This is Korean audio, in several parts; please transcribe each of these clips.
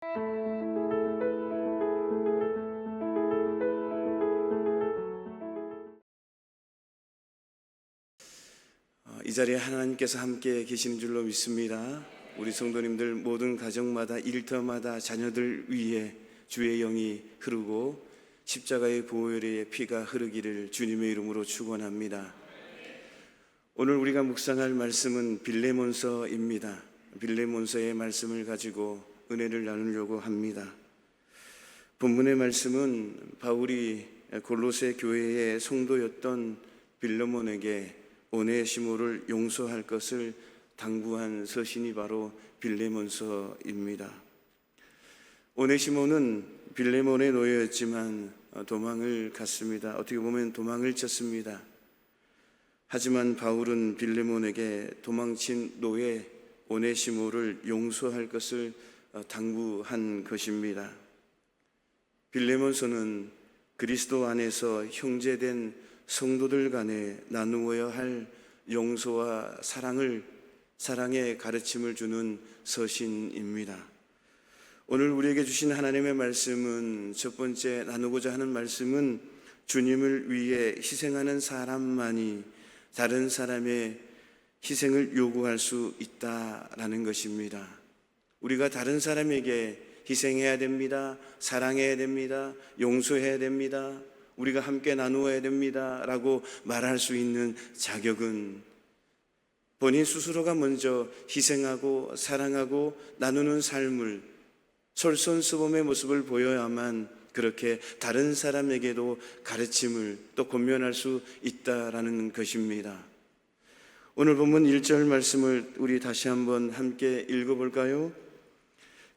이 자리에 하나님께서 함께 계시는 줄로 믿습니다. 우리 성도님들 모든 가정마다, 일터마다 자녀들 위에 주의 영이 흐르고 십자가의 보혈의 피가 흐르기를 주님의 이름으로 축원합니다. 오늘 우리가 묵상할 말씀은 빌레몬서입니다. 빌레몬서의 말씀을 가지고 은혜를 나누려고 합니다. 본문의 말씀은 바울이 골로새 교회의 성도였던 빌레몬에게 오네시모를 용서할 것을 당부한 서신이 바로 빌레몬서입니다. 오네시모는 빌레몬의 노예였지만 도망을 갔습니다. 어떻게 보면 도망을 쳤습니다. 하지만 바울은 빌레몬에게 도망친 노예 오네시모를 용서할 것을 당부한 것입니다. 빌레몬서는 그리스도 안에서 형제된 성도들 간에 나누어야 할 용서와 사랑의 가르침을 주는 서신입니다. 오늘 우리에게 주신 하나님의 말씀은, 첫 번째 나누고자 하는 말씀은 주님을 위해 희생하는 사람만이 다른 사람의 희생을 요구할 수 있다라는 것입니다. 우리가 다른 사람에게 희생해야 됩니다. 사랑해야 됩니다. 용서해야 됩니다. 우리가 함께 나누어야 됩니다 라고 말할 수 있는 자격은 본인 스스로가 먼저 희생하고 사랑하고 나누는 삶을, 솔선수범의 모습을 보여야만 그렇게 다른 사람에게도 가르침을 또 권면할 수 있다라는 것입니다. 오늘 본문 1절 말씀을 우리 다시 한번 함께 읽어볼까요?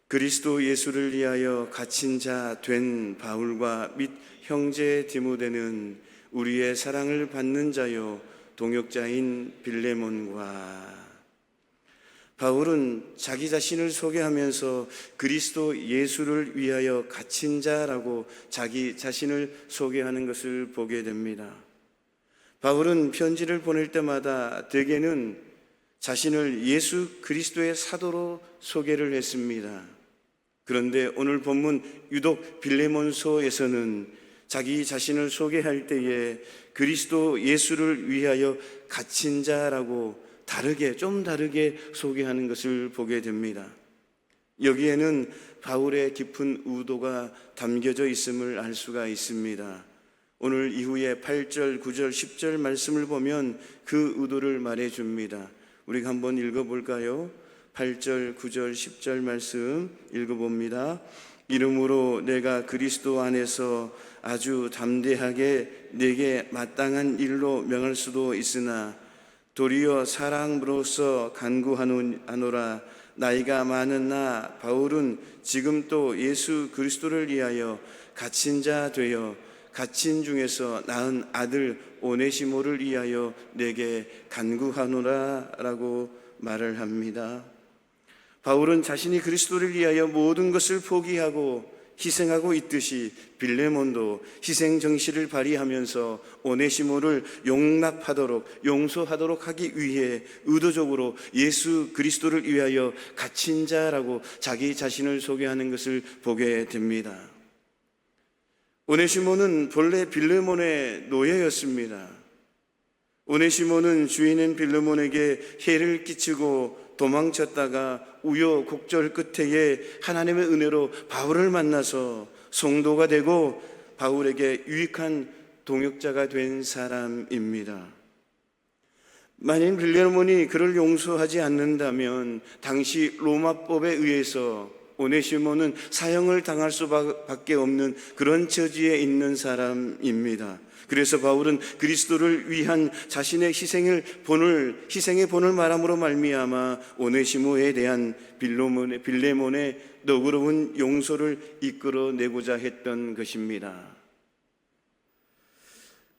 그리스도 예수를 위하여 갇힌 자 된 바울과 및 형제 디모데는 우리의 사랑을 받는 자요 동역자인 빌레몬과. 바울은 자기 자신을 소개하면서 그리스도 예수를 위하여 갇힌 자라고 자기 자신을 소개하는 것을 보게 됩니다. 바울은 편지를 보낼 때마다 대개는 자신을 예수 그리스도의 사도로 소개를 했습니다. 그런데 오늘 본문 유독 빌레몬서에서는 자기 자신을 소개할 때에 그리스도 예수를 위하여 갇힌 자라고 좀 다르게 소개하는 것을 보게 됩니다. 여기에는 바울의 깊은 의도가 담겨져 있음을 알 수가 있습니다. 오늘 이후에 8절, 9절, 10절 말씀을 보면 그 의도를 말해줍니다. 우리가 한번 읽어볼까요? 8절, 9절, 10절 말씀 읽어봅니다. 이러므로 내가 그리스도 안에서 아주 담대하게 내게 마땅한 일로 명할 수도 있으나 도리어 사랑으로서 간구하노라. 나이가 많은 나 바울은 지금 또 예수 그리스도를 위하여 갇힌 자 되어 갇힌 중에서 낳은 아들 오네시모를 위하여 내게 간구하노라 라고 말을 합니다. 바울은 자신이 그리스도를 위하여 모든 것을 포기하고 희생하고 있듯이 빌레몬도 희생 정신을 발휘하면서 오네시모를 용서하도록 하기 위해 의도적으로 예수 그리스도를 위하여 갇힌 자라고 자기 자신을 소개하는 것을 보게 됩니다. 오네시모는 본래 빌레몬의 노예였습니다. 오네시모는 주인인 빌레몬에게 해를 끼치고 도망쳤다가 우여곡절 끝에 하나님의 은혜로 바울을 만나서 성도가 되고 바울에게 유익한 동역자가 된 사람입니다. 만일 빌레몬이 그를 용서하지 않는다면 당시 로마법에 의해서 오네시모는 사형을 당할 수밖에 없는 그런 처지에 있는 사람입니다. 그래서 바울은 그리스도를 위한 자신의 희생의 본을 말함으로 말미암아 오네시모에 대한 빌레몬의 너그러운 용서를 이끌어내고자 했던 것입니다.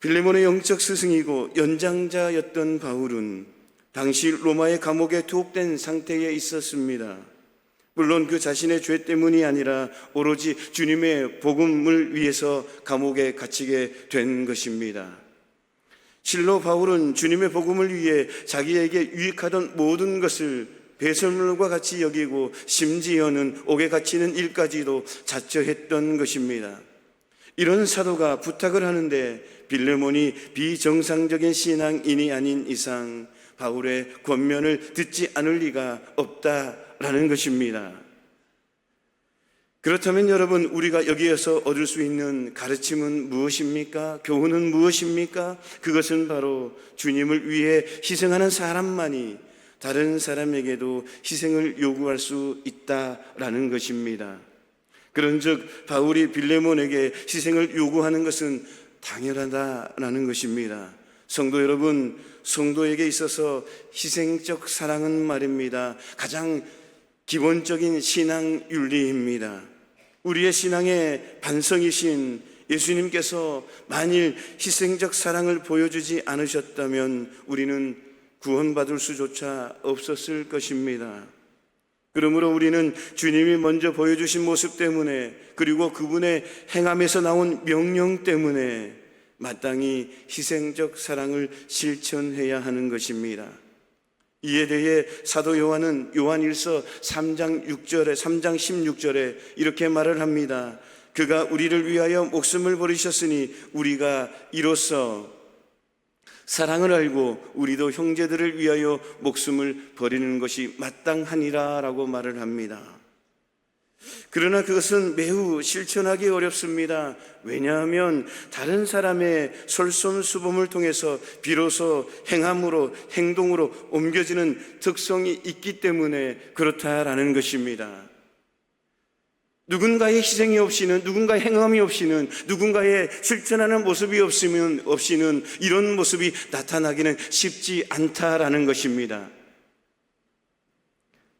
빌레몬의 영적 스승이고 연장자였던 바울은 당시 로마의 감옥에 투옥된 상태에 있었습니다. 물론 그 자신의 죄 때문이 아니라 오로지 주님의 복음을 위해서 감옥에 갇히게 된 것입니다. 실로 바울은 주님의 복음을 위해 자기에게 유익하던 모든 것을 배설물과 같이 여기고 심지어는 옥에 갇히는 일까지도 자처했던 것입니다. 이런 사도가 부탁을 하는데 빌레몬이 비정상적인 신앙인이 아닌 이상 바울의 권면을 듣지 않을 리가 없다라는 것입니다. 그렇다면 여러분, 우리가 여기에서 얻을 수 있는 가르침은 무엇입니까? 교훈은 무엇입니까? 그것은 바로 주님을 위해 희생하는 사람만이 다른 사람에게도 희생을 요구할 수 있다라는 것입니다. 그런즉 바울이 빌레몬에게 희생을 요구하는 것은 당연하다라는 것입니다. 성도 여러분, 성도에게 있어서 희생적 사랑은 말입니다, 가장 기본적인 신앙 윤리입니다. 우리의 신앙의 반성이신 예수님께서 만일 희생적 사랑을 보여주지 않으셨다면 우리는 구원받을 수조차 없었을 것입니다. 그러므로 우리는 주님이 먼저 보여주신 모습 때문에, 그리고 그분의 행함에서 나온 명령 때문에 마땅히 희생적 사랑을 실천해야 하는 것입니다. 이에 대해 사도 요한은 요한일서 3장 16절에 이렇게 말을 합니다. 그가 우리를 위하여 목숨을 버리셨으니 우리가 이로써 사랑을 알고 우리도 형제들을 위하여 목숨을 버리는 것이 마땅하니라 라고 말을 합니다. 그러나 그것은 매우 실천하기 어렵습니다. 왜냐하면 다른 사람의 솔선수범을 통해서 비로소 행함으로, 행동으로 옮겨지는 특성이 있기 때문에 그렇다라는 것입니다. 누군가의 희생이 없이는, 누군가의 행함이 없이는, 누군가의 실천하는 모습이 없이는 이런 모습이 나타나기는 쉽지 않다라는 것입니다.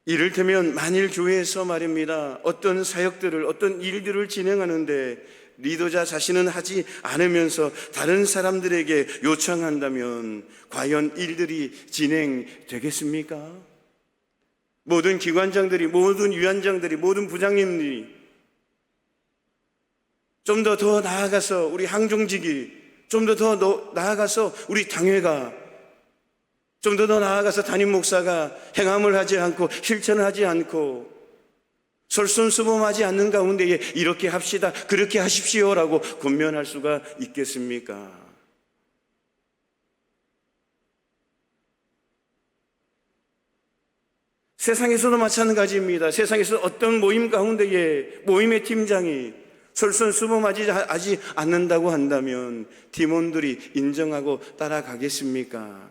이를테면 만일 교회에서 말입니다, 어떤 사역들을, 어떤 일들을 진행하는데 리더자 자신은 하지 않으면서 다른 사람들에게 요청한다면 과연 일들이 진행되겠습니까? 모든 기관장들이, 모든 위원장들이, 모든 부장님들이 좀 더 나아가서 우리 항종직이, 좀 더 나아가서 우리 당회가, 좀 더 나아가서 담임 목사가 행함을 하지 않고 실천을 하지 않고 솔선수범하지 않는 가운데에 이렇게 합시다, 그렇게 하십시오라고 권면할 수가 있겠습니까? 세상에서도 마찬가지입니다. 세상에서 어떤 모임 가운데에 모임의 팀장이 솔선수범하지 않는다고 한다면 팀원들이 인정하고 따라가겠습니까?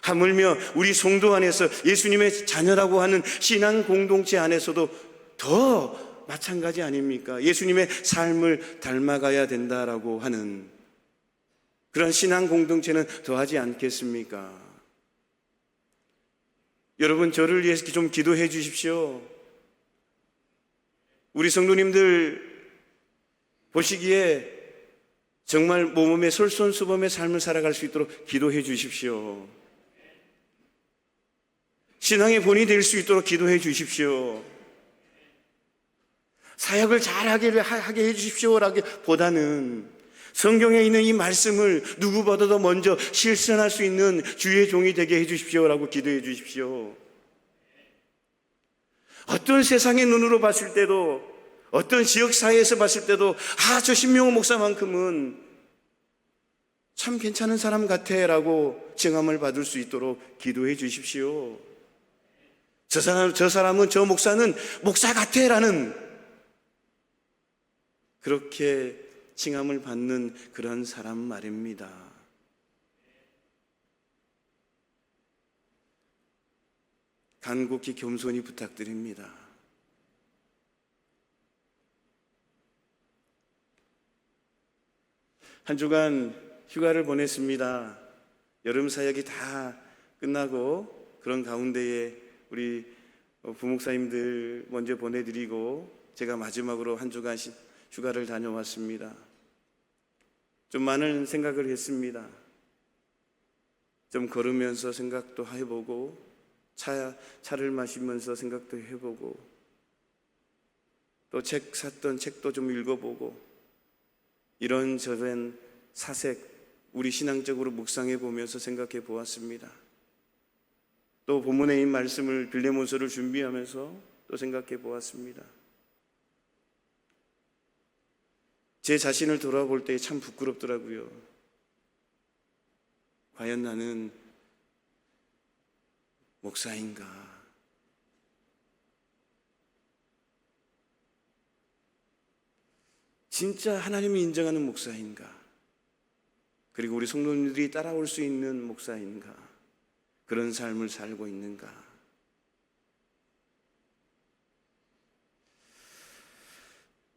하물며 우리 성도 안에서 예수님의 자녀라고 하는 신앙 공동체 안에서도 더 마찬가지 아닙니까? 예수님의 삶을 닮아가야 된다라고 하는 그런 신앙 공동체는 더하지 않겠습니까? 여러분, 저를 위해서 좀 기도해 주십시오. 우리 성도님들 보시기에 정말 모범의 솔선수범의 삶을 살아갈 수 있도록 기도해 주십시오. 신앙의 본이 될 수 있도록 기도해 주십시오. 사역을 잘하게 해 주십시오라기보다는 성경에 있는 이 말씀을 누구보다도 먼저 실천할 수 있는 주의 종이 되게 해 주십시오라고 기도해 주십시오. 어떤 세상의 눈으로 봤을 때도, 어떤 지역사회에서 봤을 때도 저 신명호 목사만큼은 참 괜찮은 사람 같아 라고 칭함을 받을 수 있도록 기도해 주십시오. 저 사람은, 저 목사는 목사 같아 라는 그렇게 칭함을 받는 그런 사람 말입니다. 간곡히 겸손히 부탁드립니다. 한 주간 휴가를 보냈습니다. 여름 사역이 다 끝나고 그런 가운데에 우리 부목사님들 먼저 보내드리고 제가 마지막으로 한 주간 휴가를 다녀왔습니다. 좀 많은 생각을 했습니다. 좀 걸으면서 생각도 해보고 차를 마시면서 생각도 해보고 또 샀던 책도 좀 읽어보고 이런저런 사색 우리 신앙적으로 묵상해 보면서 생각해 보았습니다. 또 본문에 이 말씀을 빌레몬서를 준비하면서 또 생각해 보았습니다. 제 자신을 돌아볼 때 참 부끄럽더라고요. 과연 나는 목사인가? 진짜 하나님이 인정하는 목사인가? 그리고 우리 성도님들이 따라올 수 있는 목사인가? 그런 삶을 살고 있는가?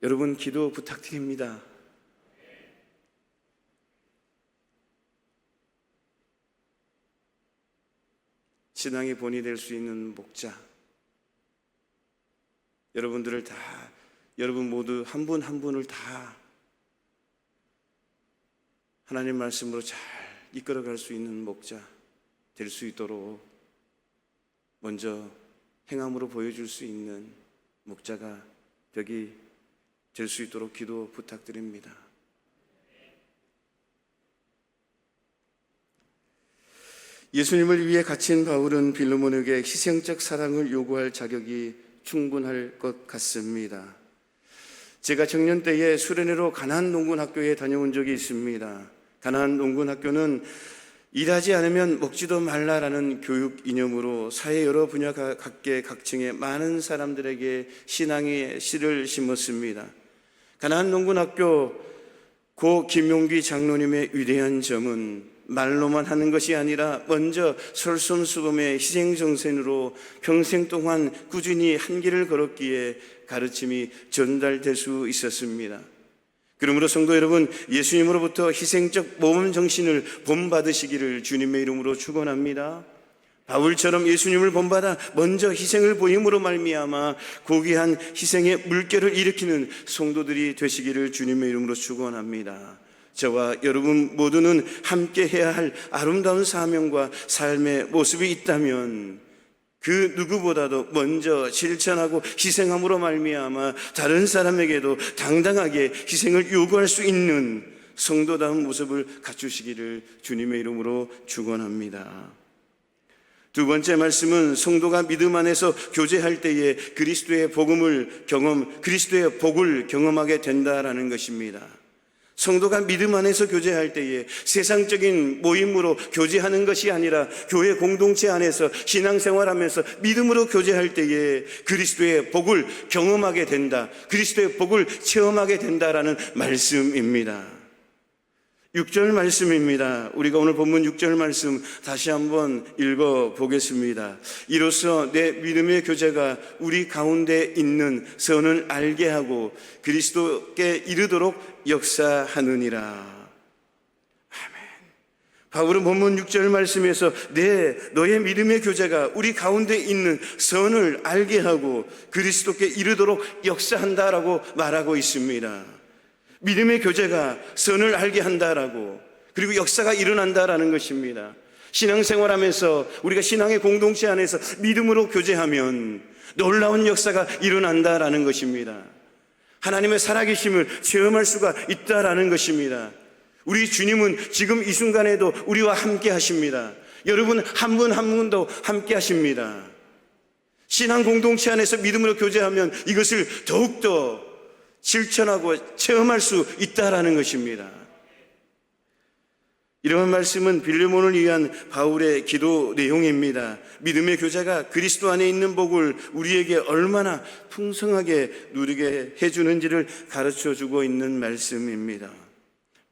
여러분, 기도 부탁드립니다. 신앙의 본이 될 수 있는 목자, 여러분들을 다, 여러분 모두 한 분 한 분을 다 하나님 말씀으로 잘 이끌어갈 수 있는 목자 될 수 있도록 먼저 행함으로 보여줄 수 있는 목자가 되기 될 수 있도록 기도 부탁드립니다. 예수님을 위해 갇힌 바울은 빌레몬에게 희생적 사랑을 요구할 자격이 충분할 것 같습니다. 제가 청년 때에 수련회로 가나안 농군학교에 다녀온 적이 있습니다. 가나안 농군학교는 일하지 않으면 먹지도 말라라는 교육 이념으로 사회 여러 분야 각계 각층의 많은 사람들에게 신앙의 씨를 심었습니다. 가나안 농군학교 고 김용기 장로님의 위대한 점은 말로만 하는 것이 아니라 먼저 솔선수범의 희생정신으로 평생 동안 꾸준히 한 길을 걸었기에 가르침이 전달될 수 있었습니다. 그러므로 성도 여러분, 예수님으로부터 희생적 모범 정신을 본받으시기를 주님의 이름으로 축원합니다. 바울처럼 예수님을 본받아 먼저 희생을 보임으로 말미암아 고귀한 희생의 물결을 일으키는 성도들이 되시기를 주님의 이름으로 축원합니다. 저와 여러분 모두는 함께 해야 할 아름다운 사명과 삶의 모습이 있다면 그 누구보다도 먼저 실천하고 희생함으로 말미암아 다른 사람에게도 당당하게 희생을 요구할 수 있는 성도다운 모습을 갖추시기를 주님의 이름으로 축원합니다. 두 번째 말씀은 성도가 믿음 안에서 교제할 때에 그리스도의 복을 경험하게 된다라는 것입니다. 성도가 믿음 안에서 교제할 때에 세상적인 모임으로 교제하는 것이 아니라 교회 공동체 안에서 신앙생활하면서 믿음으로 교제할 때에 그리스도의 복을 경험하게 된다, 그리스도의 복을 체험하게 된다라는 말씀입니다. 6절 말씀입니다. 우리가 오늘 본문 6절 말씀 다시 한번 읽어보겠습니다. 이로써 내 믿음의 교제가 우리 가운데 있는 선을 알게 하고 그리스도께 이르도록 역사하느니라. 아멘. 바울은 본문 6절 말씀에서 너의 믿음의 교제가 우리 가운데 있는 선을 알게 하고 그리스도께 이르도록 역사한다라고 말하고 있습니다. 믿음의 교제가 선을 알게 한다라고, 그리고 역사가 일어난다라는 것입니다. 신앙생활하면서 우리가 신앙의 공동체 안에서 믿음으로 교제하면 놀라운 역사가 일어난다라는 것입니다. 하나님의 살아계심을 체험할 수가 있다라는 것입니다. 우리 주님은 지금 이 순간에도 우리와 함께 하십니다. 여러분 한 분 한 분도 함께 하십니다. 신앙 공동체 안에서 믿음으로 교제하면 이것을 더욱더 실천하고 체험할 수 있다라는 것입니다. 이런 말씀은 빌레몬을 위한 바울의 기도 내용입니다. 믿음의 교제가 그리스도 안에 있는 복을 우리에게 얼마나 풍성하게 누리게 해주는지를 가르쳐주고 있는 말씀입니다.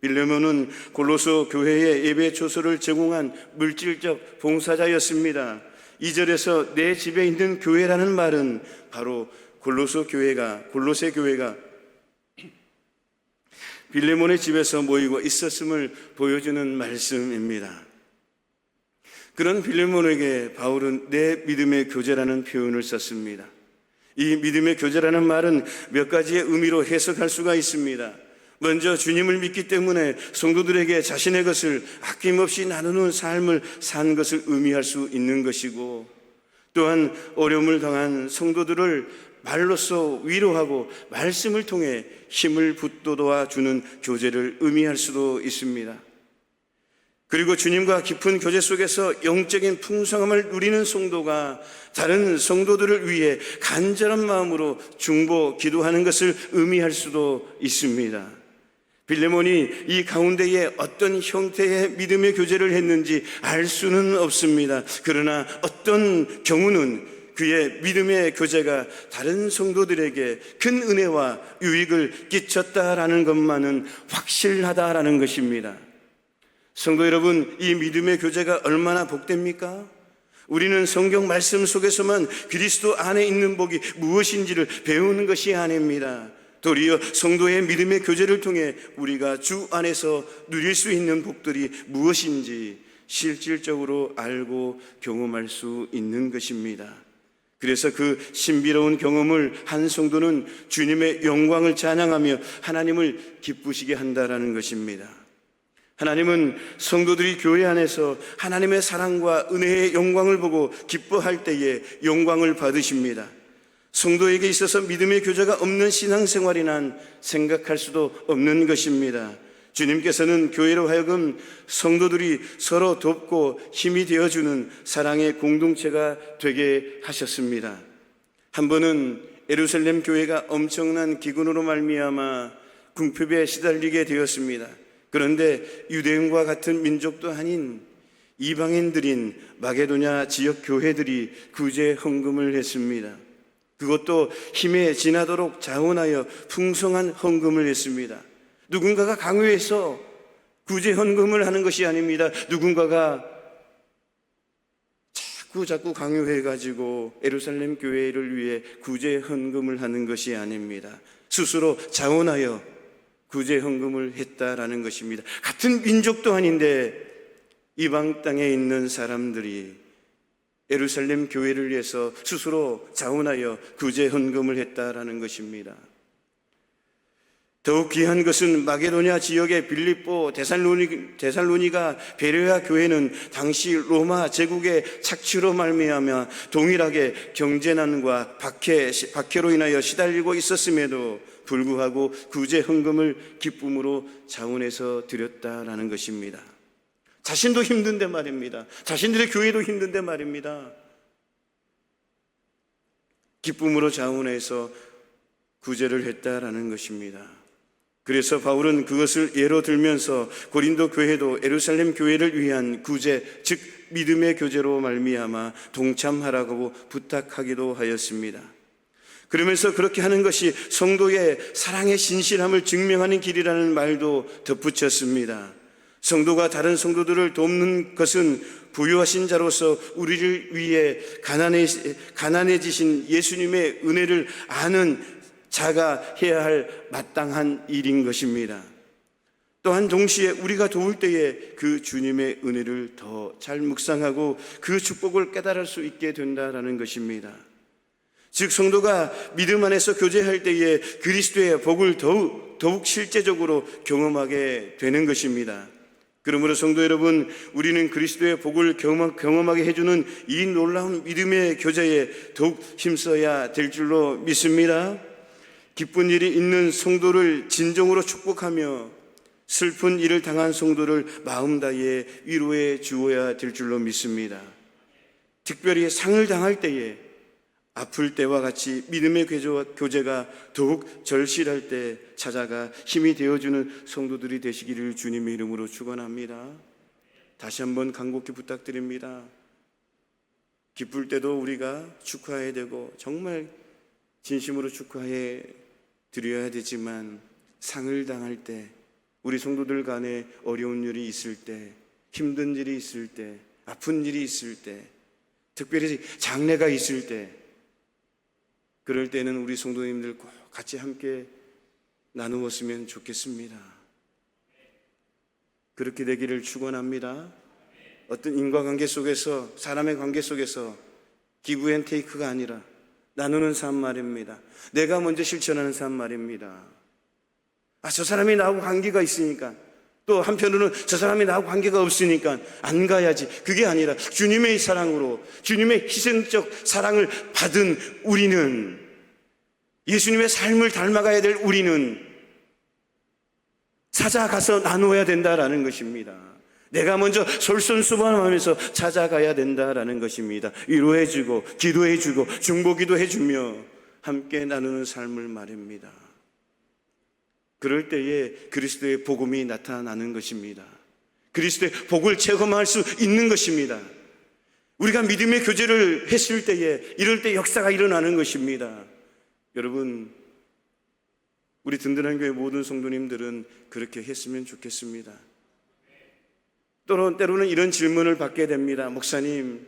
빌레몬은 골로새 교회에 예배 초소를 제공한 물질적 봉사자였습니다. 2절에서 내 집에 있는 교회라는 말은 바로 골로새 교회가 빌레몬의 집에서 모이고 있었음을 보여주는 말씀입니다. 그런 빌레몬에게 바울은 내 믿음의 교제라는 표현을 썼습니다. 이 믿음의 교제라는 말은 몇 가지의 의미로 해석할 수가 있습니다. 먼저 주님을 믿기 때문에 성도들에게 자신의 것을 아낌없이 나누는 삶을 산 것을 의미할 수 있는 것이고, 또한 어려움을 당한 성도들을 말로써 위로하고 말씀을 통해 힘을 북돋아 주는 교제를 의미할 수도 있습니다. 그리고 주님과 깊은 교제 속에서 영적인 풍성함을 누리는 성도가 다른 성도들을 위해 간절한 마음으로 중보 기도하는 것을 의미할 수도 있습니다. 빌레몬이 이 가운데에 어떤 형태의 믿음의 교제를 했는지 알 수는 없습니다. 그러나 어떤 경우는 그의 믿음의 교제가 다른 성도들에게 큰 은혜와 유익을 끼쳤다라는 것만은 확실하다라는 것입니다. 성도 여러분, 이 믿음의 교제가 얼마나 복됩니까? 우리는 성경 말씀 속에서만 그리스도 안에 있는 복이 무엇인지를 배우는 것이 아닙니다. 도리어 성도의 믿음의 교제를 통해 우리가 주 안에서 누릴 수 있는 복들이 무엇인지 실질적으로 알고 경험할 수 있는 것입니다. 그래서 그 신비로운 경험을 한 성도는 주님의 영광을 찬양하며 하나님을 기쁘시게 한다라는 것입니다. 하나님은 성도들이 교회 안에서 하나님의 사랑과 은혜의 영광을 보고 기뻐할 때에 영광을 받으십니다. 성도에게 있어서 믿음의 교제가 없는 신앙생활이란 생각할 수도 없는 것입니다. 주님께서는 교회로 하여금 성도들이 서로 돕고 힘이 되어주는 사랑의 공동체가 되게 하셨습니다. 한 번은 예루살렘 교회가 엄청난 기근으로 말미암아 궁핍에 시달리게 되었습니다. 그런데 유대인과 같은 민족도 아닌 이방인들인 마게도냐 지역 교회들이 구제 헌금을 했습니다. 그것도 힘에 지나도록 자원하여 풍성한 헌금을 했습니다. 누군가가 강요해서 구제 헌금을 하는 것이 아닙니다. 누군가가 자꾸 강요해가지고 예루살렘 교회를 위해 구제 헌금을 하는 것이 아닙니다. 스스로 자원하여 구제 헌금을 했다라는 것입니다. 같은 민족도 아닌데 이방 땅에 있는 사람들이 예루살렘 교회를 위해서 스스로 자원하여 구제 헌금을 했다라는 것입니다. 더욱 귀한 것은 마게도냐 지역의 빌립보, 데살로니가 베레아 교회는 당시 로마 제국의 착취로 말미암아 동일하게 경제난과 박해로 인하여 시달리고 있었음에도 불구하고 구제 헌금을 기쁨으로 자원해서 드렸다라는 것입니다. 자신도 힘든데 말입니다. 자신들의 교회도 힘든데 말입니다. 기쁨으로 자원해서 구제를 했다라는 것입니다. 그래서 바울은 그것을 예로 들면서 고린도 교회도 예루살렘 교회를 위한 구제, 즉 믿음의 교제로 말미암아 동참하라고 부탁하기도 하였습니다. 그러면서 그렇게 하는 것이 성도의 사랑의 신실함을 증명하는 길이라는 말도 덧붙였습니다. 성도가 다른 성도들을 돕는 것은 부유하신 자로서 우리를 위해 가난해지신 예수님의 은혜를 아는 자가 해야 할 마땅한 일인 것입니다. 또한 동시에 우리가 도울 때에 그 주님의 은혜를 더 잘 묵상하고 그 축복을 깨달을 수 있게 된다라는 것입니다. 즉 성도가 믿음 안에서 교제할 때에 그리스도의 복을 더욱 실제적으로 경험하게 되는 것입니다. 그러므로 성도 여러분, 우리는 그리스도의 복을 경험하게 해주는 이 놀라운 믿음의 교제에 더욱 힘써야 될 줄로 믿습니다. 기쁜 일이 있는 성도를 진정으로 축복하며 슬픈 일을 당한 성도를 마음 다해 위로해 주어야 될 줄로 믿습니다. 특별히 상을 당할 때에, 아플 때와 같이 믿음의 교제가 더욱 절실할 때 찾아가 힘이 되어주는 성도들이 되시기를 주님의 이름으로 축원합니다. 다시 한번 간곡히 부탁드립니다. 기쁠 때도 우리가 축하해야 되고 정말 진심으로 축하해 드려야 되지만, 상을 당할 때, 우리 성도들 간에 어려운 일이 있을 때, 힘든 일이 있을 때, 아픈 일이 있을 때, 특별히 장례가 있을 때, 그럴 때는 우리 성도님들 꼭 같이 함께 나누었으면 좋겠습니다. 그렇게 되기를 축원합니다. 어떤 인과관계 속에서, 사람의 관계 속에서 기브 앤 테이크가 아니라 나누는 삶 말입니다. 내가 먼저 실천하는 삶 말입니다. 저 사람이 나하고 관계가 있으니까, 또 한편으로는 저 사람이 나하고 관계가 없으니까 안 가야지. 그게 아니라 주님의 사랑으로, 주님의 희생적 사랑을 받은 우리는, 예수님의 삶을 닮아가야 될 우리는 찾아가서 나누어야 된다라는 것입니다. 내가 먼저 솔선수범하면서 찾아가야 된다라는 것입니다. 위로해주고 기도해주고 중보기도 해주며 함께 나누는 삶을 말입니다. 그럴 때에 그리스도의 복음이 나타나는 것입니다. 그리스도의 복을 체험할 수 있는 것입니다. 우리가 믿음의 교제를 했을 때에 이럴 때 역사가 일어나는 것입니다. 여러분, 우리 든든한 교회 모든 성도님들은 그렇게 했으면 좋겠습니다. 때로는 이런 질문을 받게 됩니다. 목사님,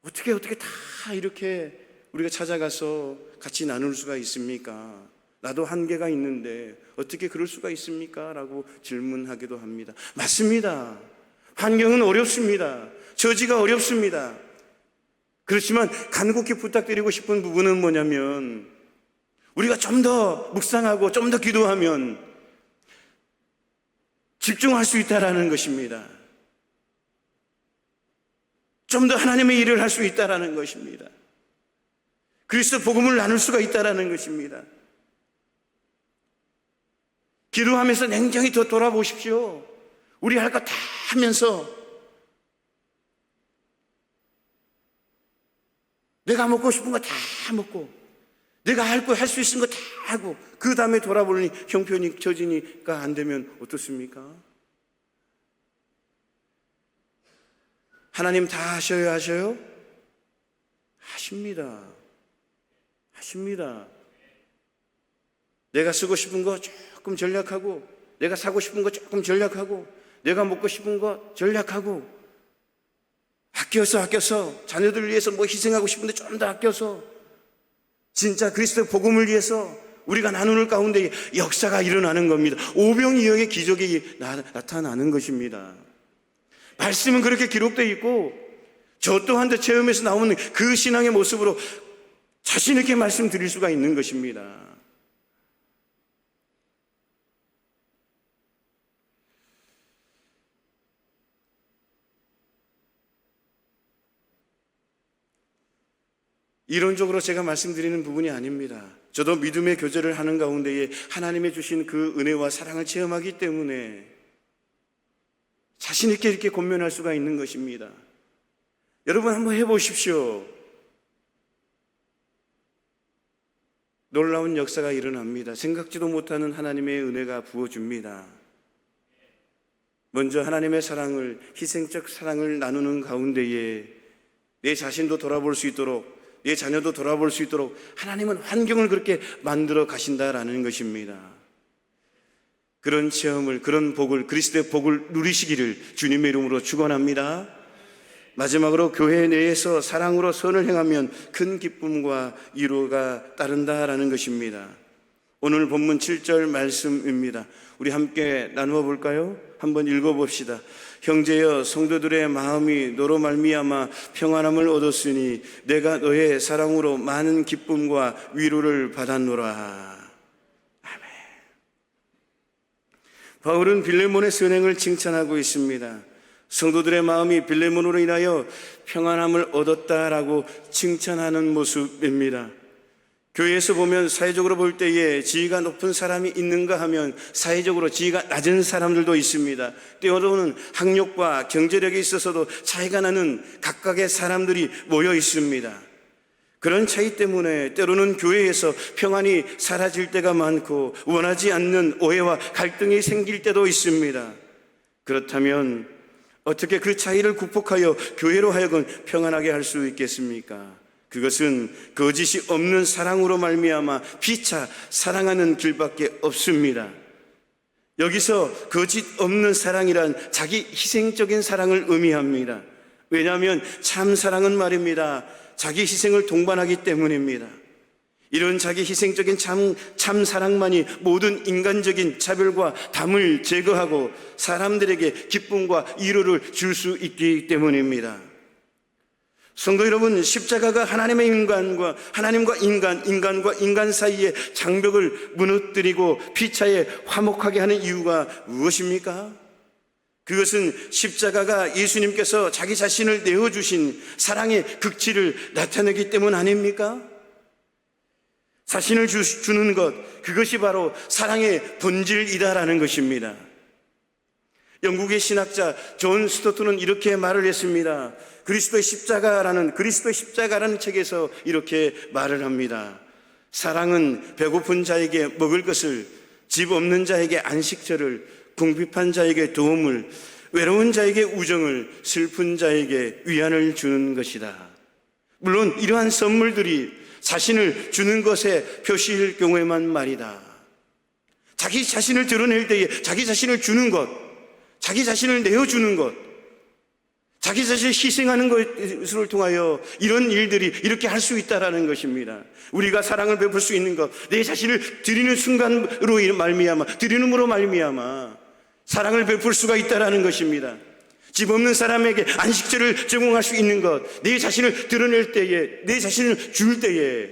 어떻게 다 이렇게 우리가 찾아가서 같이 나눌 수가 있습니까? 나도 한계가 있는데 어떻게 그럴 수가 있습니까? 라고 질문하기도 합니다. 맞습니다. 환경은 어렵습니다. 처지가 어렵습니다. 그렇지만 간곡히 부탁드리고 싶은 부분은 뭐냐면 우리가 좀 더 묵상하고 좀 더 기도하면 집중할 수 있다라는 것입니다. 좀 더 하나님의 일을 할 수 있다라는 것입니다. 그리스도 복음을 나눌 수가 있다라는 것입니다. 기도하면서 냉정히 더 돌아보십시오. 우리 할 거 다 하면서 내가 먹고 싶은 거 다 먹고 내가 할 수 있는 거 다 하고 그 다음에 돌아보니 형편이 처지니까 안 되면 어떻습니까? 하나님 다 하셔요? 하십니다. 내가 쓰고 싶은 거 조금 전략하고 내가 사고 싶은 거 조금 전략하고 내가 먹고 싶은 거 전략하고 아껴서 자녀들을 위해서 뭐 희생하고 싶은데 좀 더 아껴서 진짜 그리스도의 복음을 위해서 우리가 나누는 가운데 역사가 일어나는 겁니다. 오병이어의 기적이 나타나는 것입니다. 말씀은 그렇게 기록되어 있고 저 또한 체험에서 나오는 그 신앙의 모습으로 자신 있게 말씀드릴 수가 있는 것입니다. 이론적으로 제가 말씀드리는 부분이 아닙니다. 저도 믿음의 교제를 하는 가운데에 하나님의 주신 그 은혜와 사랑을 체험하기 때문에 자신 있게 이렇게 권면할 수가 있는 것입니다. 여러분 한번 해보십시오. 놀라운 역사가 일어납니다. 생각지도 못하는 하나님의 은혜가 부어줍니다. 먼저 하나님의 사랑을, 희생적 사랑을 나누는 가운데에 내 자신도 돌아볼 수 있도록 내 자녀도 돌아볼 수 있도록 하나님은 환경을 그렇게 만들어 가신다라는 것입니다. 그런 체험을, 그런 복을, 그리스도의 복을 누리시기를 주님의 이름으로 축원합니다. 마지막으로 교회 내에서 사랑으로 선을 행하면 큰 기쁨과 위로가 따른다라는 것입니다. 오늘 본문 7절 말씀입니다. 우리 함께 나누어 볼까요? 한번 읽어봅시다. 형제여, 성도들의 마음이 너로 말미암아 평안함을 얻었으니 내가 너의 사랑으로 많은 기쁨과 위로를 받았노라. 아멘. 바울은 빌레몬의 선행을 칭찬하고 있습니다. 성도들의 마음이 빌레몬으로 인하여 평안함을 얻었다라고 칭찬하는 모습입니다. 교회에서 보면 사회적으로 볼 때에 지위가 높은 사람이 있는가 하면 사회적으로 지위가 낮은 사람들도 있습니다. 때로는 학력과 경제력에 있어서도 차이가 나는 각각의 사람들이 모여 있습니다. 그런 차이 때문에 때로는 교회에서 평안이 사라질 때가 많고 원하지 않는 오해와 갈등이 생길 때도 있습니다. 그렇다면 어떻게 그 차이를 극복하여 교회로 하여금 평안하게 할 수 있겠습니까? 그것은 거짓이 없는 사랑으로 말미암아 피차 사랑하는 길밖에 없습니다. 여기서 거짓 없는 사랑이란 자기 희생적인 사랑을 의미합니다. 왜냐하면 참 사랑은 말입니다, 자기 희생을 동반하기 때문입니다. 이런 자기 희생적인 참 사랑만이 모든 인간적인 차별과 담을 제거하고 사람들에게 기쁨과 위로를 줄 수 있기 때문입니다. 성도 여러분, 십자가가 하나님의 인간과 하나님과 인간과 인간 사이의 장벽을 무너뜨리고 피차에 화목하게 하는 이유가 무엇입니까? 그것은 십자가가 예수님께서 자기 자신을 내어주신 사랑의 극치를 나타내기 때문 아닙니까? 자신을 주는 것, 그것이 바로 사랑의 본질이다라는 것입니다. 영국의 신학자 존 스토트는 이렇게 말을 했습니다. 그리스도의 십자가라는 책에서 이렇게 말을 합니다. 사랑은 배고픈 자에게 먹을 것을, 집 없는 자에게 안식처를, 궁핍한 자에게 도움을, 외로운 자에게 우정을, 슬픈 자에게 위안을 주는 것이다. 물론 이러한 선물들이 자신을 주는 것의 표시일 경우에만 말이다. 자기 자신을 드러낼 때에 자기 자신을 주는 것, 자기 자신을 내어주는 것, 자기 자신을 희생하는 것을 통하여 이런 일들이 이렇게 할 수 있다라는 것입니다. 우리가 사랑을 베풀 수 있는 것, 내 자신을 드리는 순간으로 말미암아, 드리는으로 말미암아 사랑을 베풀 수가 있다라는 것입니다. 집 없는 사람에게 안식처를 제공할 수 있는 것, 내 자신을 드러낼 때에, 내 자신을 줄 때에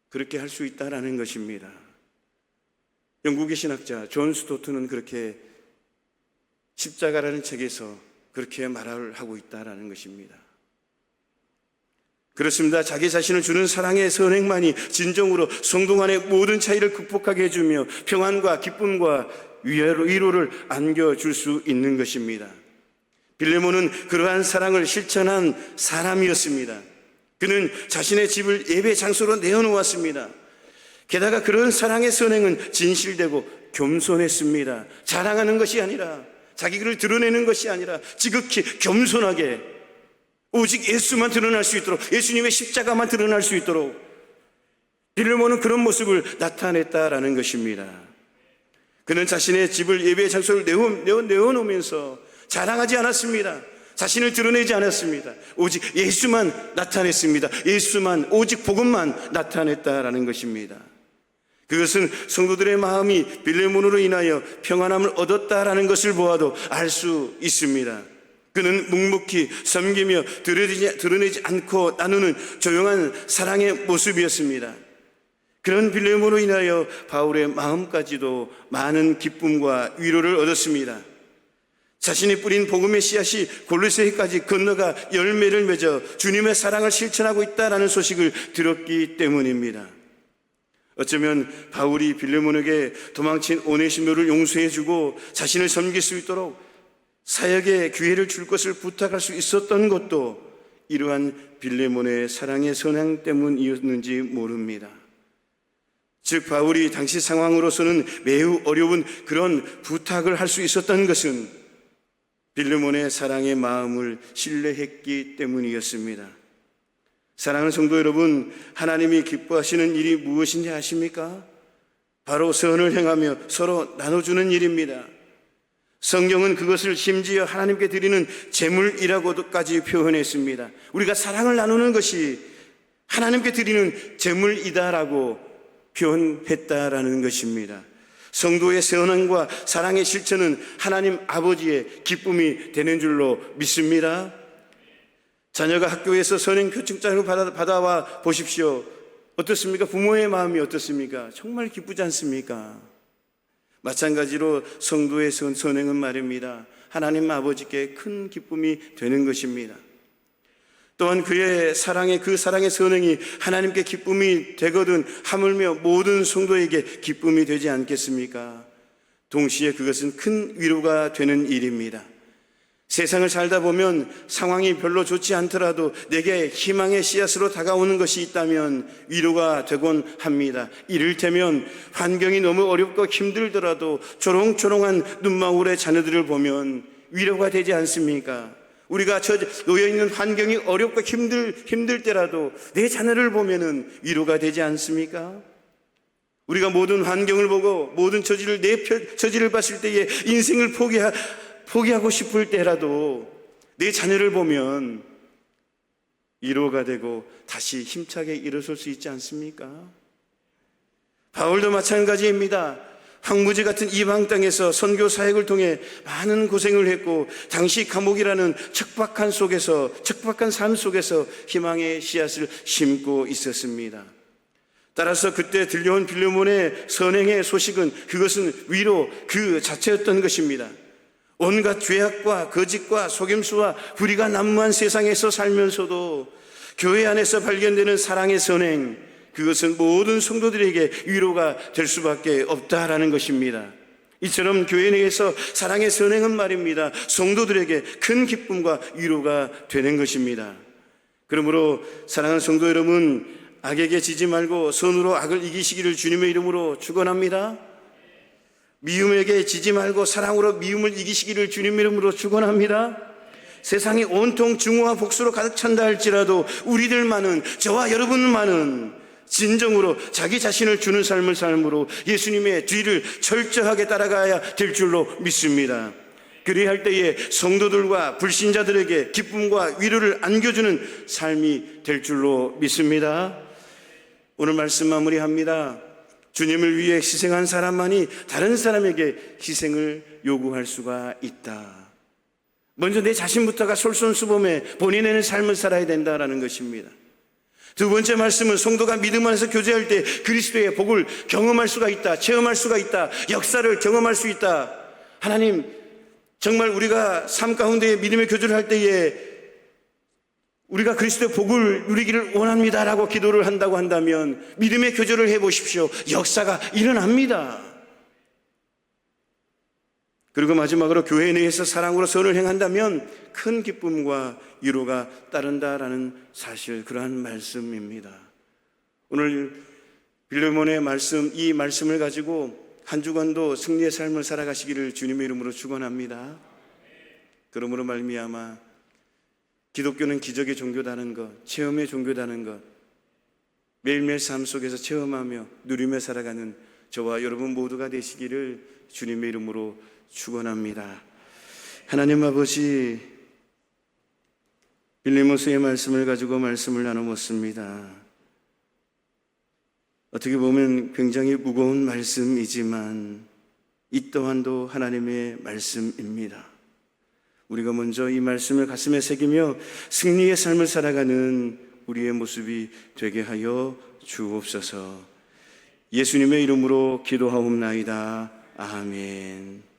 그렇게 할 수 있다라는 것입니다. 영국의 신학자 존 스토트는 그렇게 십자가라는 책에서 그렇게 말을 하고 있다라는 것입니다. 그렇습니다. 자기 자신을 주는 사랑의 선행만이 진정으로 성도 간의 모든 차이를 극복하게 해주며 평안과 기쁨과 위로를 안겨줄 수 있는 것입니다. 빌레몬은 그러한 사랑을 실천한 사람이었습니다. 그는 자신의 집을 예배 장소로 내어놓았습니다. 게다가 그런 사랑의 선행은 진실되고 겸손했습니다. 자랑하는 것이 아니라, 자기를 드러내는 것이 아니라 지극히 겸손하게 오직 예수만 드러날 수 있도록, 예수님의 십자가만 드러날 수 있도록 빌레몬은 그런 모습을 나타냈다라는 것입니다. 그는 자신의 집을 예배 장소를 내어놓으면서 자랑하지 않았습니다. 자신을 드러내지 않았습니다. 오직 예수만 나타냈습니다. 예수만, 오직 복음만 나타냈다라는 것입니다. 그것은 성도들의 마음이 빌레몬으로 인하여 평안함을 얻었다라는 것을 보아도 알 수 있습니다. 그는 묵묵히 섬기며 드러내지 않고 나누는 조용한 사랑의 모습이었습니다. 그런 빌레몬으로 인하여 바울의 마음까지도 많은 기쁨과 위로를 얻었습니다. 자신이 뿌린 복음의 씨앗이 골로새까지 건너가 열매를 맺어 주님의 사랑을 실천하고 있다는 소식을 들었기 때문입니다. 어쩌면 바울이 빌레몬에게 도망친 오네시모를 용서해주고 자신을 섬길 수 있도록 사역의 기회를 줄 것을 부탁할 수 있었던 것도 이러한 빌레몬의 사랑의 선행 때문이었는지 모릅니다. 즉 바울이 당시 상황으로서는 매우 어려운 그런 부탁을 할 수 있었던 것은 빌레몬의 사랑의 마음을 신뢰했기 때문이었습니다. 사랑하는 성도 여러분, 하나님이 기뻐하시는 일이 무엇인지 아십니까? 바로 선을 행하며 서로 나눠주는 일입니다. 성경은 그것을 심지어 하나님께 드리는 제물이라고까지 표현했습니다. 우리가 사랑을 나누는 것이 하나님께 드리는 제물이다라고 표현했다라는 것입니다. 성도의 선언과 사랑의 실천은 하나님 아버지의 기쁨이 되는 줄로 믿습니다. 자녀가 학교에서 선행 표창장을 받아와 보십시오. 어떻습니까? 부모의 마음이 어떻습니까? 정말 기쁘지 않습니까? 마찬가지로 성도의 선행은 말입니다. 하나님 아버지께 큰 기쁨이 되는 것입니다. 또한 그의 사랑의 선행이 하나님께 기쁨이 되거든 하물며 모든 성도에게 기쁨이 되지 않겠습니까? 동시에 그것은 큰 위로가 되는 일입니다. 세상을 살다 보면 상황이 별로 좋지 않더라도 내게 희망의 씨앗으로 다가오는 것이 있다면 위로가 되곤 합니다. 이를테면 환경이 너무 어렵고 힘들더라도 초롱초롱한 눈망울의 자녀들을 보면 위로가 되지 않습니까? 우리가 놓여있는 환경이 어렵고 힘들 때라도 내 자녀를 보면은 위로가 되지 않습니까? 우리가 모든 환경을 보고 모든 처지를 봤을 때에 인생을 포기하고 싶을 때라도 내 자녀를 보면 위로가 되고 다시 힘차게 일어설 수 있지 않습니까? 바울도 마찬가지입니다. 황무지 같은 이방 땅에서 선교 사역을 통해 많은 고생을 했고 당시 감옥이라는 척박한 삶 속에서 희망의 씨앗을 심고 있었습니다. 따라서 그때 들려온 빌레몬의 선행의 소식은 그것은 위로 그 자체였던 것입니다. 온갖 죄악과 거짓과 속임수와 불의가 난무한 세상에서 살면서도 교회 안에서 발견되는 사랑의 선행, 그것은 모든 성도들에게 위로가 될 수밖에 없다라는 것입니다. 이처럼 교회 내에서 사랑의 선행은 말입니다, 성도들에게 큰 기쁨과 위로가 되는 것입니다. 그러므로 사랑하는 성도 여러분, 악에게 지지 말고 선으로 악을 이기시기를 주님의 이름으로 축원합니다. 미움에게 지지 말고 사랑으로 미움을 이기시기를 주님의 이름으로 축원합니다. 세상이 온통 증오와 복수로 가득 찬다 할지라도 우리들만은, 저와 여러분만은 진정으로 자기 자신을 주는 삶을 삶으로 예수님의 뒤를 철저하게 따라가야 될 줄로 믿습니다. 그리할 때에 성도들과 불신자들에게 기쁨과 위로를 안겨주는 삶이 될 줄로 믿습니다. 오늘 말씀 마무리합니다. 주님을 위해 희생한 사람만이 다른 사람에게 희생을 요구할 수가 있다. 먼저 내 자신부터가 솔선수범해 본인의 삶을 살아야 된다라는 것입니다. 두 번째 말씀은 성도가 믿음 안에서 교제할 때 그리스도의 복을 경험할 수가 있다, 체험할 수가 있다, 역사를 경험할 수 있다. 하나님, 정말 우리가 삶 가운데 믿음의 교제를 할 때에 우리가 그리스도의 복을 누리기를 원합니다라고 기도를 한다고 한다면 믿음의 교제를 해보십시오. 역사가 일어납니다. 그리고 마지막으로 교회 내에서 사랑으로 선을 행한다면 큰 기쁨과 위로가 따른다라는 사실, 그러한 말씀입니다. 오늘 빌레몬의 말씀, 이 말씀을 가지고 한 주간도 승리의 삶을 살아가시기를 주님의 이름으로 축원합니다. 그러므로 말미암아 기독교는 기적의 종교다는 것, 체험의 종교다는 것, 매일매일 삶 속에서 체험하며 누리며 살아가는 저와 여러분 모두가 되시기를 주님의 이름으로 축원합니다. 하나님 아버지, 빌레몬서의 말씀을 가지고 말씀을 나눠봤습니다. 어떻게 보면 굉장히 무거운 말씀이지만 이 또한도 하나님의 말씀입니다. 우리가 먼저 이 말씀을 가슴에 새기며 승리의 삶을 살아가는 우리의 모습이 되게 하여 주옵소서. 예수님의 이름으로 기도하옵나이다. 아멘.